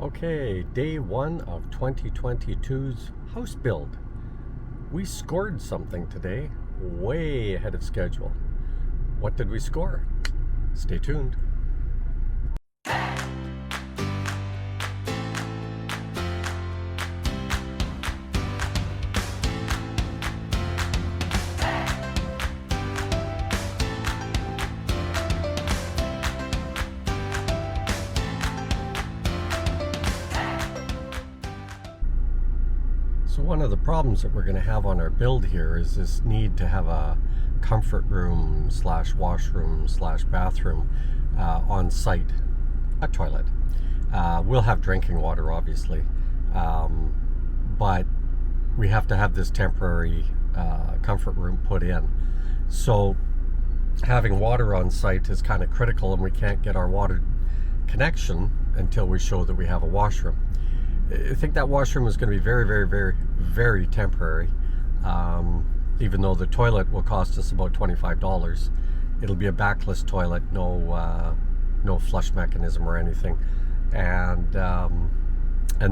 Okay, day one of 2022's house build. We scored something today, way ahead of schedule. What did we score? Stay tuned. So one of the problems that we're going to have on our build here is this need to have a comfort room slash washroom slash bathroom on site, a toilet. We'll have drinking water obviously, but we have to have this temporary comfort room put in. So having water on site is kind of critical, and we can't get our water connection until we show that we have a washroom. I think that washroom is going to be very temporary. Even though the toilet will cost us about $25, it'll be a backless toilet, no flush mechanism or anything, and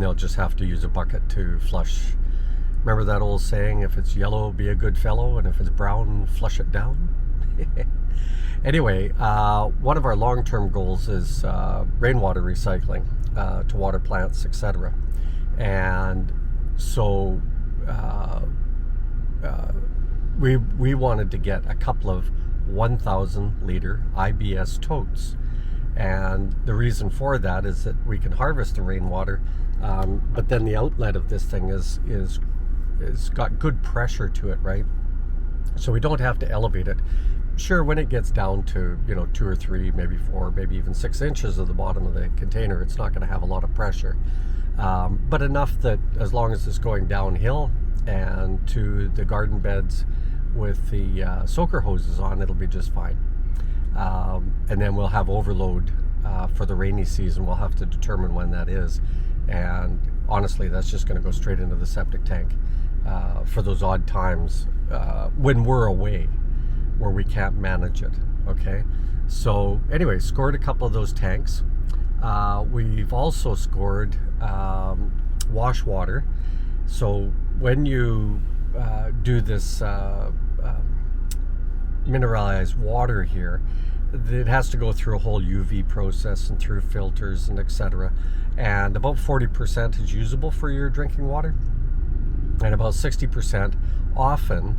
they'll just have to use a bucket to flush. Remember that old saying, if it's yellow, be a good fellow, and if it's brown, flush it down? Anyway, one of our long-term goals is rainwater recycling to water plants, etc. And so we wanted to get a couple of 1,000 liter IBS totes, and the reason for that is that we can harvest the rainwater, but then the outlet of this thing is got good pressure to it, right? So we don't have to elevate it. Sure, when it gets down to 2 or 3, maybe 4, maybe even 6 inches of the bottom of the container, it's not going to have a lot of pressure, but enough that as long as it's going downhill and to the garden beds with the soaker hoses on, it'll be just fine. And then we'll have overload for the rainy season. We'll have to determine when that is, and honestly that's just going to go straight into the septic tank for those odd times when we're away, where we can't manage it. Okay, so anyway, scored a couple of those tanks. We've also scored wash water. So when you do this mineralized water here, it has to go through a whole UV process and through filters and etc. And about 40% is usable for your drinking water, and about 60% often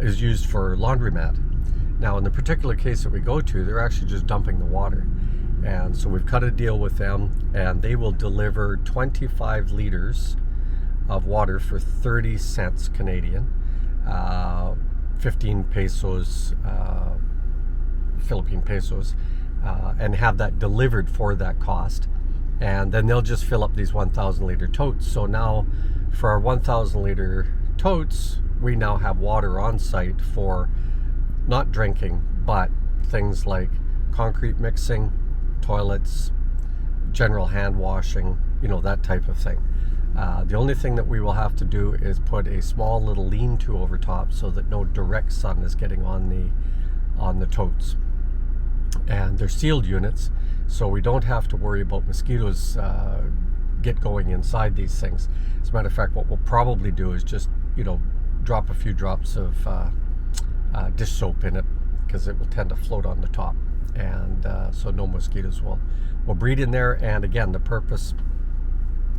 is used for laundromat. Now in the particular case that we go to, they're actually just dumping the water, and so we've cut a deal with them, and they will deliver 25 liters of water for 30 cents Canadian, 15 pesos, Philippine pesos, and have that delivered for that cost. And then they'll just fill up these 1,000 liter totes. So now for our 1,000 liter totes, we now have water on site for not drinking, but things like concrete mixing, toilets, general hand washing, that type of thing. The only thing that we will have to do is put a small little lean-to over top so that no direct sun is getting on the totes. And they're sealed units, so we don't have to worry about mosquitoes get going inside these things. As a matter of fact, what we'll probably do is just drop a few drops of dish soap in it, because it will tend to float on the top, and so no mosquitoes will breed in there. And again, the purpose,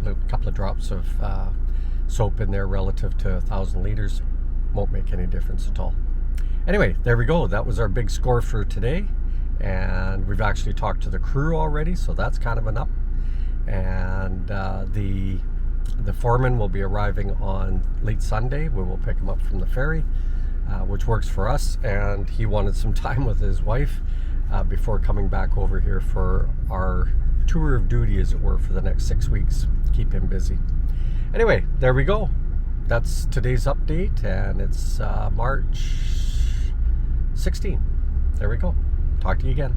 a couple of drops of soap in there relative to 1,000 liters won't make any difference at all. Anyway, there we go. That was our big score for today, and we've actually talked to the crew already, so that's kind of an up. And the foreman will be arriving on late Sunday. We will pick him up from the ferry, which works for us, and he wanted some time with his wife before coming back over here for our tour of duty, as it were, for the next 6 weeks. Keep him busy. Anyway, there we go. That's today's update, and it's March 16. There we go. Talk to you again.